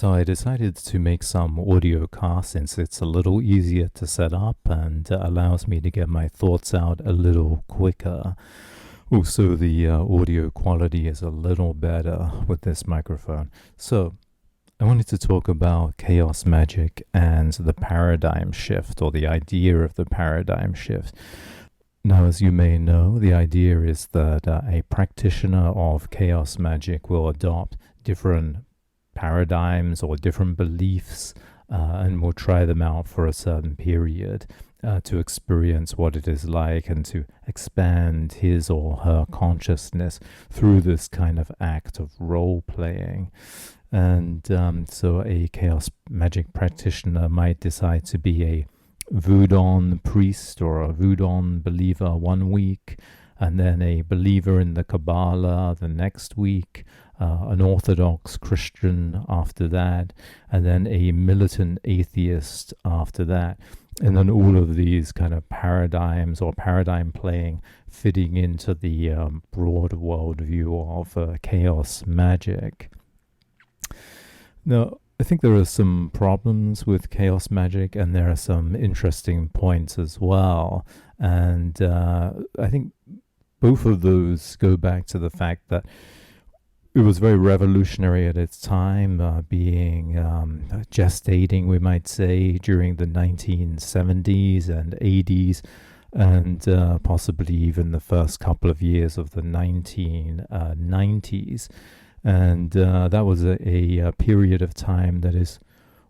So I decided to make some audio casts since it's a little easier to set up and allows me to get my thoughts out a little quicker. Also, the audio quality is a little better with this microphone. So I wanted to talk about chaos magic and the paradigm shift, or the idea of the paradigm shift. Now, as you may know, the idea is that a practitioner of chaos magic will adopt different paradigms or different beliefs and will try them out for a certain period to experience what it is like and to expand his or her consciousness through this kind of act of role playing. And so a chaos magic practitioner might decide to be a Voodoo priest or a Voodoo believer one week, and then a believer in the Kabbalah the next week, an Orthodox Christian after that, and then a militant atheist after that. And then all of these kind of paradigms or paradigm playing fitting into the broad worldview of chaos magic. Now, I think there are some problems with chaos magic, and there are some interesting points as well. And I think both of those go back to the fact that it was very revolutionary at its time, being gestating, we might say, during the 1970s and 80s, and possibly even the first couple of years of the 1990s. And that was a period of time that is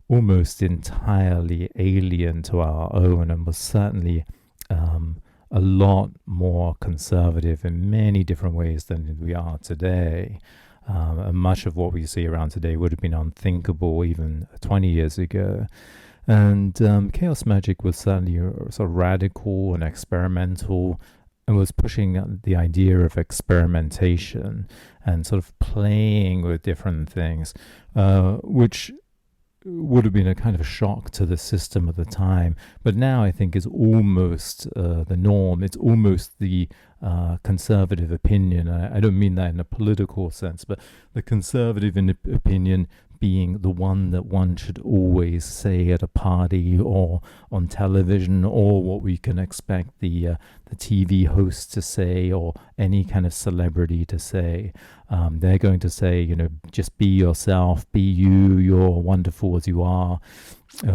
almost entirely alien to our own, and was certainly a lot more conservative in many different ways than we are today. And much of what we see around today would have been unthinkable even 20 years ago. And chaos magic was certainly sort of radical and experimental, and was pushing the idea of experimentation and sort of playing with different things, which would have been a kind of a shock to the system at the time. But now I think is almost the norm. It's almost the conservative opinion. I don't mean that in a political sense, but the conservative opinion being the one that one should always say at a party or on television, or what we can expect the TV host to say, or any kind of celebrity to say. They're going to say, just be yourself, be you, you're wonderful as you are,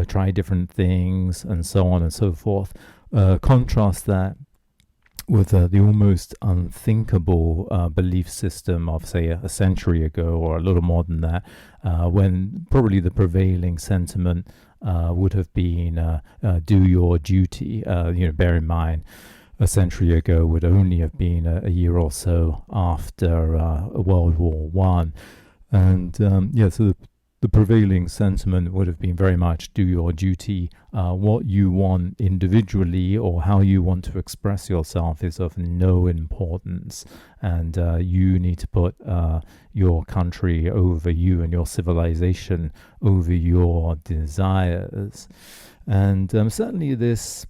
try different things, and so on and so forth. Contrast that with the almost unthinkable belief system of, say, a century ago, or a little more than that, when probably the prevailing sentiment would have been do your duty. Bear in mind, a century ago would only have been a year or so after World War One. And so the prevailing sentiment would have been very much do your duty. What you want individually or how you want to express yourself is of no importance, and you need to put your country over you and your civilization over your desires. And certainly this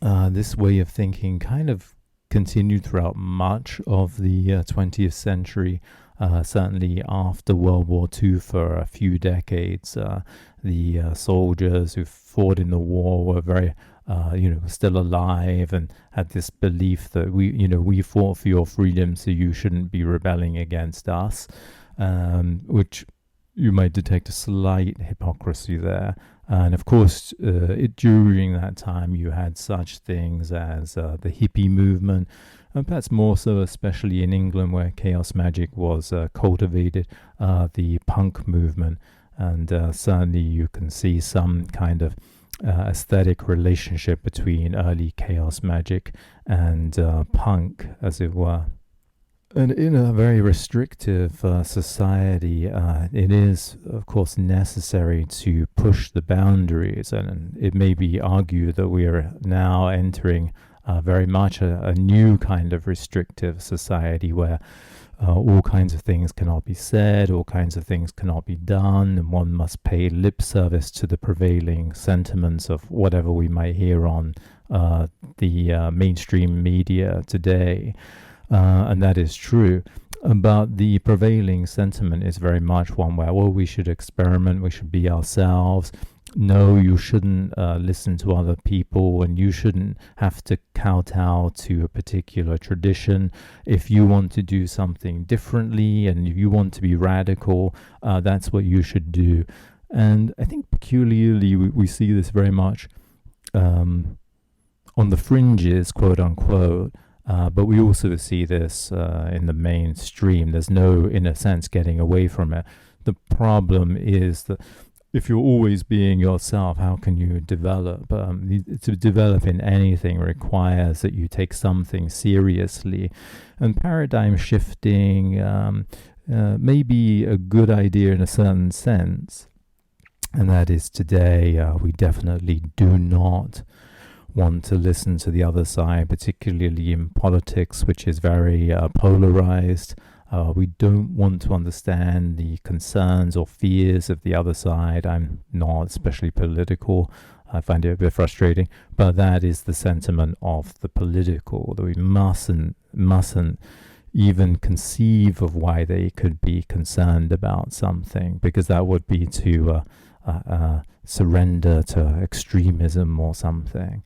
way of thinking kind of continued throughout much of the 20th century. Certainly after World War II for a few decades, the soldiers who fought in the war were very, still alive, and had this belief that we fought for your freedom, so you shouldn't be rebelling against us, which you might detect a slight hypocrisy there. And of course, during that time, you had such things as the hippie movement, and perhaps more so, especially in England, where chaos magic was cultivated, the punk movement. And certainly you can see some kind of aesthetic relationship between early chaos magic and punk, as it were. And in a very restrictive society, it is, of course, necessary to push the boundaries. And it may be argued that we are now entering very much a new kind of restrictive society, where all kinds of things cannot be said, all kinds of things cannot be done, and one must pay lip service to the prevailing sentiments of whatever we might hear on the mainstream media today. And that is true. But the prevailing sentiment is very much one where, well, we should experiment, we should be ourselves. No, you shouldn't listen to other people, and you shouldn't have to kowtow to a particular tradition. If you want to do something differently and if you want to be radical, that's what you should do. And I think peculiarly we see this very much on the fringes, quote unquote, but we also see this in the mainstream. There's no, in a sense, getting away from it. The problem is that if you're always being yourself, how can you develop? To develop in anything requires that you take something seriously. And paradigm shifting may be a good idea in a certain sense. And that is, today we definitely do not want to listen to the other side, particularly in politics, which is very polarized. We don't want to understand the concerns or fears of the other side. I'm not especially political. I find it a bit frustrating, but that is the sentiment of the political, that we mustn't even conceive of why they could be concerned about something, because that would be to surrender to extremism or something.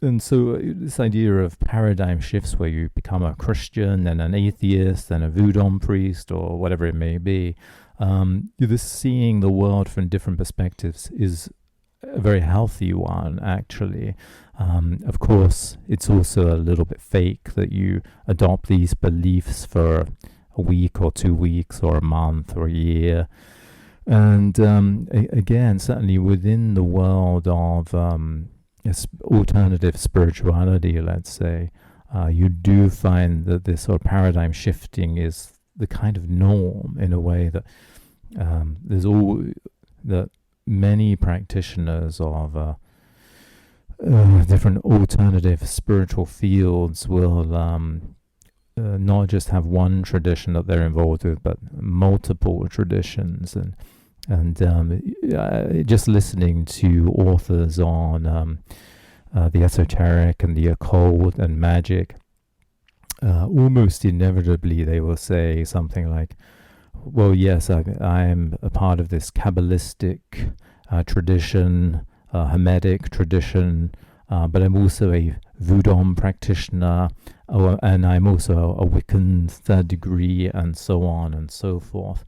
And so this idea of paradigm shifts, where you become a Christian, then an atheist, then a Voodoo priest, or whatever it may be, this seeing the world from different perspectives is a very healthy one, actually. Of course, it's also a little bit fake that you adopt these beliefs for a week or 2 weeks or a month or a year. And again, certainly within the world of alternative spirituality, let's say, you do find that this sort of paradigm shifting is the kind of norm, in a way that that many practitioners of different alternative spiritual fields will not just have one tradition that they're involved with, but multiple traditions. And just listening to authors on the esoteric and the occult and magic, almost inevitably they will say something like, well, yes, I am a part of this Kabbalistic tradition, Hermetic tradition, but I'm also a Voodoo practitioner, and I'm also a Wiccan third degree, and so on and so forth.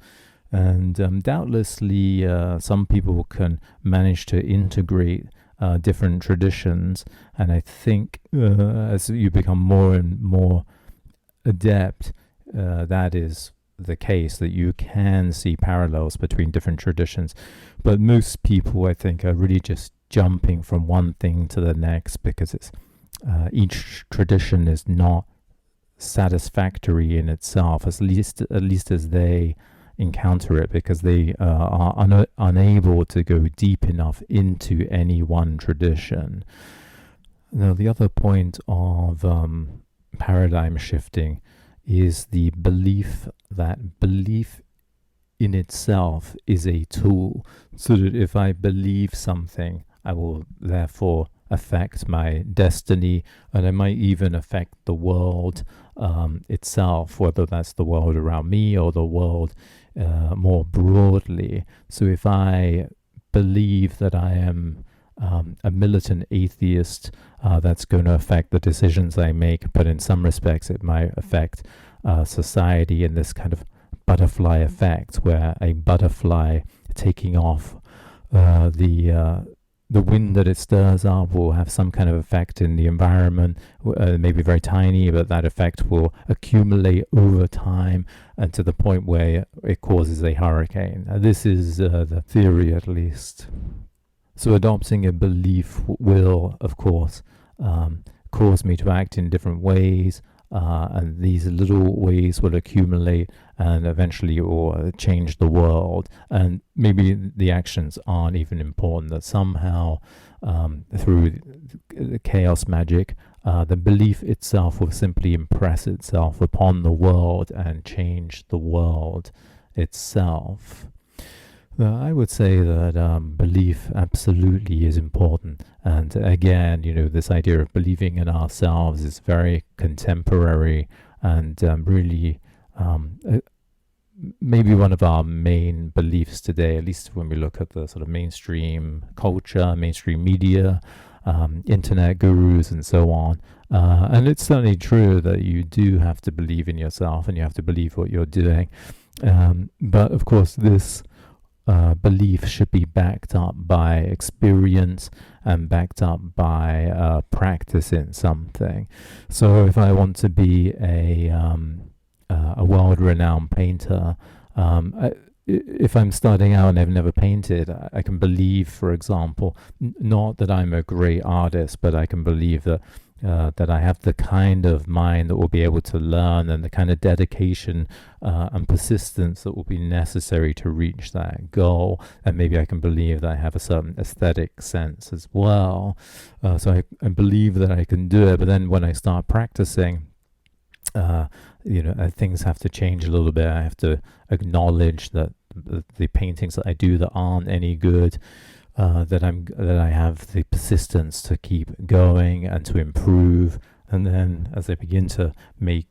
And doubtlessly, some people can manage to integrate different traditions. And I think as you become more and more adept, that is the case, that you can see parallels between different traditions. But most people, I think, are really just jumping from one thing to the next, because it's each tradition is not satisfactory in itself, at least as they encounter it, because they are unable to go deep enough into any one tradition. Now, the other point of paradigm shifting is the belief that belief in itself is a tool, so that if I believe something, I will therefore affect my destiny, and I might even affect the world itself, whether that's the world around me or the world more broadly. So if I believe that I am a militant atheist, that's going to affect the decisions I make, but in some respects it might affect society in this kind of butterfly effect, where a butterfly taking off the wind that it stirs up will have some kind of effect in the environment, maybe very tiny, but that effect will accumulate over time, and to the point where it causes a hurricane. This is the theory, at least. So adopting a belief will, of course, cause me to act in different ways, and these little ways will accumulate, and eventually it will change the world. And maybe the actions aren't even important, that somehow through chaos magic, the belief itself will simply impress itself upon the world and change the world itself. I would say that belief absolutely is important. And again, this idea of believing in ourselves is very contemporary and really maybe one of our main beliefs today, at least when we look at the sort of mainstream culture, mainstream media, internet gurus, and so on. And it's certainly true that you do have to believe in yourself and you have to believe what you're doing. But of course, this belief should be backed up by experience and backed up by practice in something. So if I want to be a world-renowned painter, if I'm starting out and I've never painted, I can believe, for example, not that I'm a great artist, but I can believe that that I have the kind of mind that will be able to learn and the kind of dedication and persistence that will be necessary to reach that goal. And maybe I can believe that I have a certain aesthetic sense as well. So I believe that I can do it. But then when I start practicing, things have to change a little bit. I have to acknowledge that the paintings that I do that aren't any good, that I have the persistence to keep going and to improve. And then as I begin to make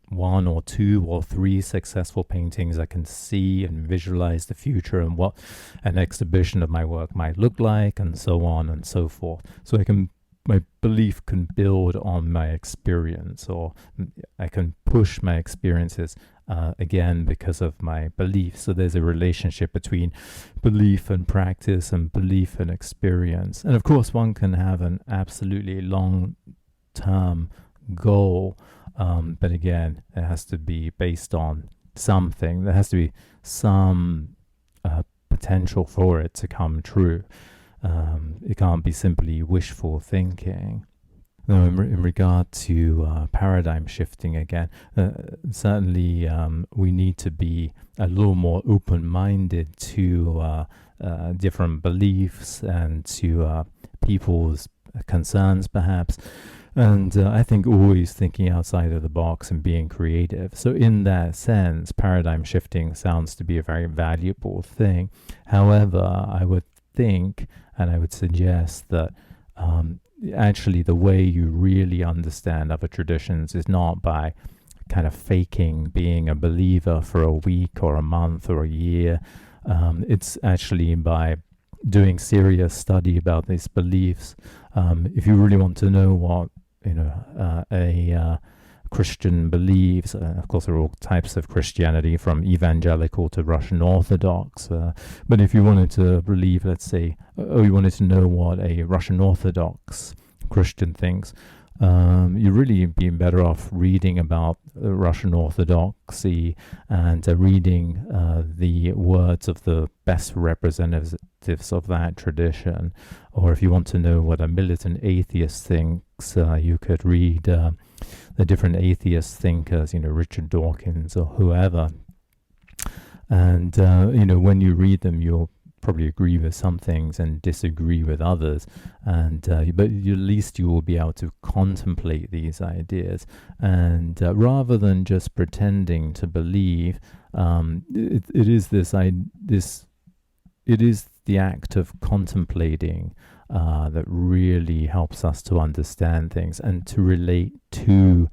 one or two or three successful paintings, I can see and visualize the future and what an exhibition of my work might look like, and so on and so forth. So my belief can build on my experience, or I can push my experiences again because of my belief. So there's a relationship between belief and practice and belief and experience. And of course, one can have an absolutely long-term goal, but again, it has to be based on something. There has to be some potential for it to come true. It can't be simply wishful thinking. Now, in regard to paradigm shifting again, certainly we need to be a little more open-minded to different beliefs and to people's concerns, perhaps. And I think always thinking outside of the box and being creative. So in that sense, paradigm shifting sounds to be a very valuable thing. However, I would think, and I would suggest that actually the way you really understand other traditions is not by kind of faking being a believer for a week or a month or a year. It's actually by doing serious study about these beliefs. If you really want to know what a Christian believes, of course there are all types of Christianity, from evangelical to Russian Orthodox, but if you wanted to believe, let's say, you wanted to know what a Russian Orthodox Christian thinks, you'd really be better off reading about Russian Orthodoxy and reading the words of the best representatives of that tradition. Or if you want to know what a militant atheist thinks, you could read the different atheist thinkers, Richard Dawkins or whoever. And, when you read them, you'll probably agree with some things and disagree with others, but at least you will be able to contemplate these ideas, and rather than just pretending to believe, it is the act of contemplating that really helps us to understand things and to relate to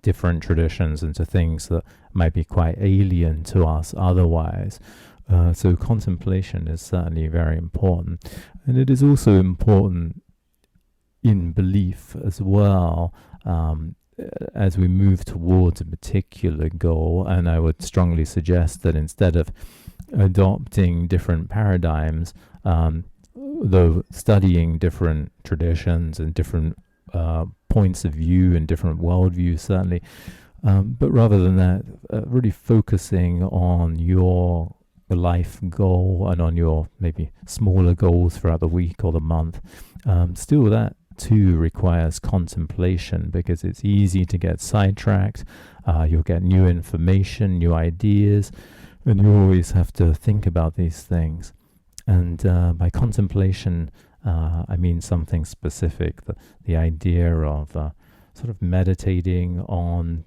different traditions and to things that might be quite alien to us otherwise. So contemplation is certainly very important. And it is also important in belief as well, as we move towards a particular goal. And I would strongly suggest that instead of adopting different paradigms, though studying different traditions and different points of view and different worldviews, certainly, but rather than that, really focusing on your life goal and on your maybe smaller goals throughout the week or the month. Still, that too requires contemplation, because it's easy to get sidetracked. You'll get new information, new ideas, and you always have to think about these things. And by contemplation, I mean something specific, the idea of sort of meditating on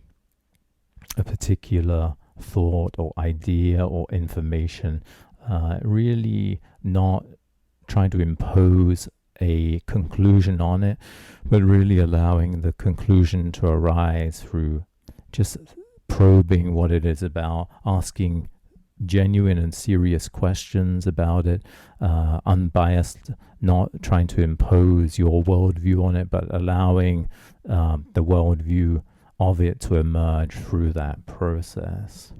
a particular thought or idea or information, really not trying to impose a conclusion on it, but really allowing the conclusion to arise through just probing what it is about, asking genuine and serious questions about it, unbiased, not trying to impose your worldview on it, but allowing the worldview of it to emerge through that process.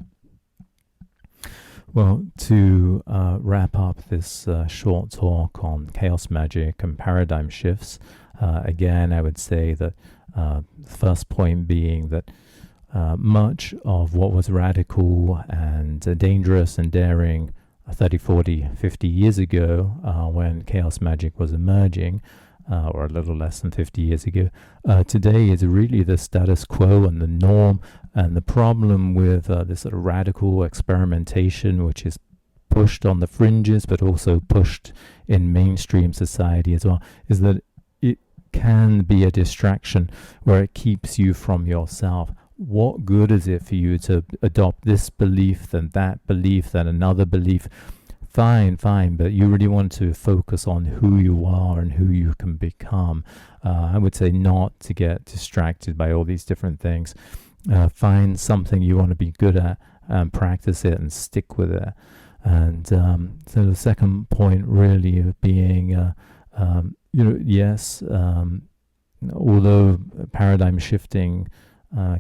Well, to wrap up this short talk on chaos magic and paradigm shifts, again, I would say that the first point being that much of what was radical and dangerous and daring 30, 40, 50 years ago when chaos magic was emerging, or a little less than 50 years ago, today is really the status quo and the norm. And the problem with this sort of radical experimentation, which is pushed on the fringes but also pushed in mainstream society as well, is that it can be a distraction where it keeps you from yourself. What good is it for you to adopt this belief, then that belief, then another belief? Fine, but you really want to focus on who you are and who you can become. I would say not to get distracted by all these different things. Find something you want to be good at and practice it and stick with it. And so the second point really of being, yes, although paradigm shifting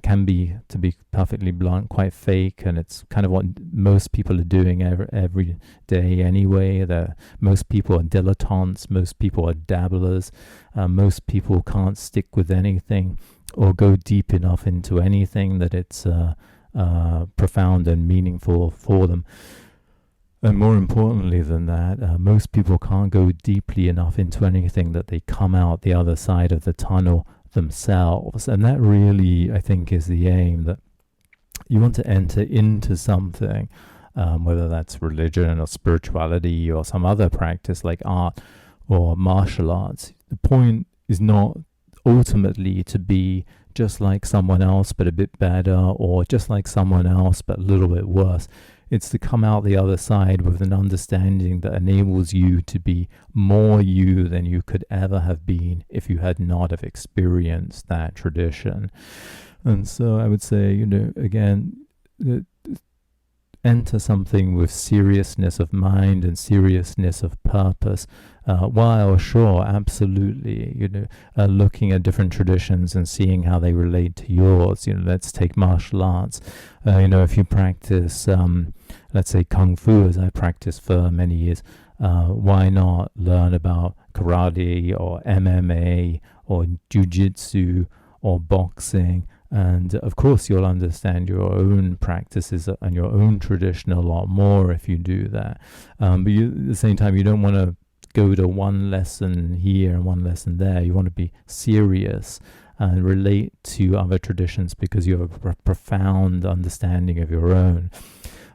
can be, to be perfectly blunt, quite fake, and it's kind of what most people are doing every day anyway. Most people are dilettantes, most people are dabblers, most people can't stick with anything or go deep enough into anything that it's profound and meaningful for them. And more importantly than that, most people can't go deeply enough into anything that they come out the other side of the tunnel themselves. And that really, I think, is the aim, that you want to enter into something, whether that's religion or spirituality or some other practice like art or martial arts. The point is not ultimately to be just like someone else but a bit better, or just like someone else but a little bit worse. It's to come out the other side with an understanding that enables you to be more you than you could ever have been if you had not have experienced that tradition. And so I would say, again, enter something with seriousness of mind and seriousness of purpose. While sure, absolutely, looking at different traditions and seeing how they relate to yours. Let's take martial arts. If you practice, let's say Kung Fu, as I practiced for many years, why not learn about karate or MMA or jiu-jitsu or boxing? And of course, you'll understand your own practices and your own tradition a lot more if you do that. But at the same time, you don't want to go to one lesson here and one lesson there. You want to be serious and relate to other traditions because you have a profound understanding of your own.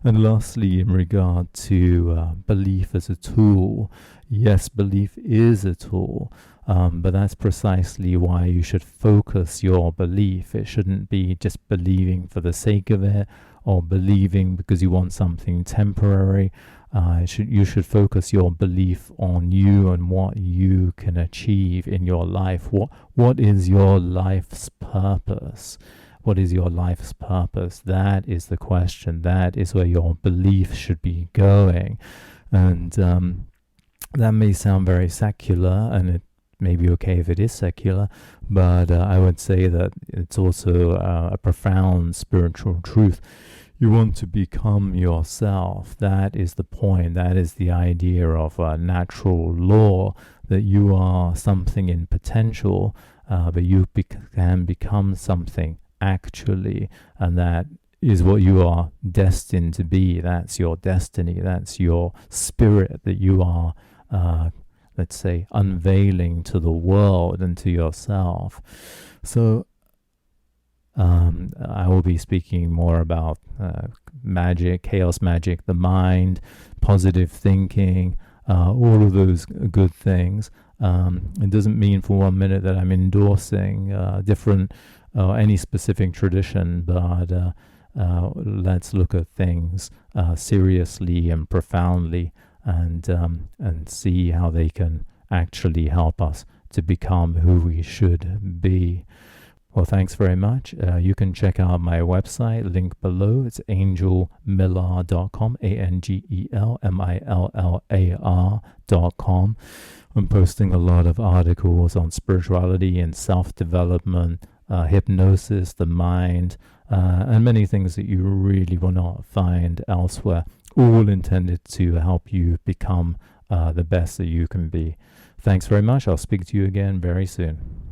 And lastly, in regard to belief as a tool, yes, belief is a tool. But that's precisely why you should focus your belief. It shouldn't be just believing for the sake of it, or believing because you want something temporary. You should focus your belief on you and what you can achieve in your life. What is your life's purpose? What is your life's purpose? That is the question. That is where your belief should be going. And that may sound very secular, and it may be okay if it is secular, but I would say that it's also a profound spiritual truth. You want to become yourself. That is the point. That is the idea of natural law, that you are something in potential, but you can become something actually, and that is what you are destined to be. That's your destiny. That's your spirit that you are let's say, unveiling to the world and to yourself. So I will be speaking more about magic, chaos magic, the mind, positive thinking, all of those good things. It doesn't mean for 1 minute that I'm endorsing different any specific tradition, but let's look at things seriously and profoundly, and see how they can actually help us to become who we should be. Well, thanks very much. You can check out my website, link below. It's angelmillar.com, ANGELMILLAR.com. I'm posting a lot of articles on spirituality and self-development, hypnosis, the mind, and many things that you really will not find elsewhere, all intended to help you become the best that you can be. Thanks very much. I'll speak to you again very soon.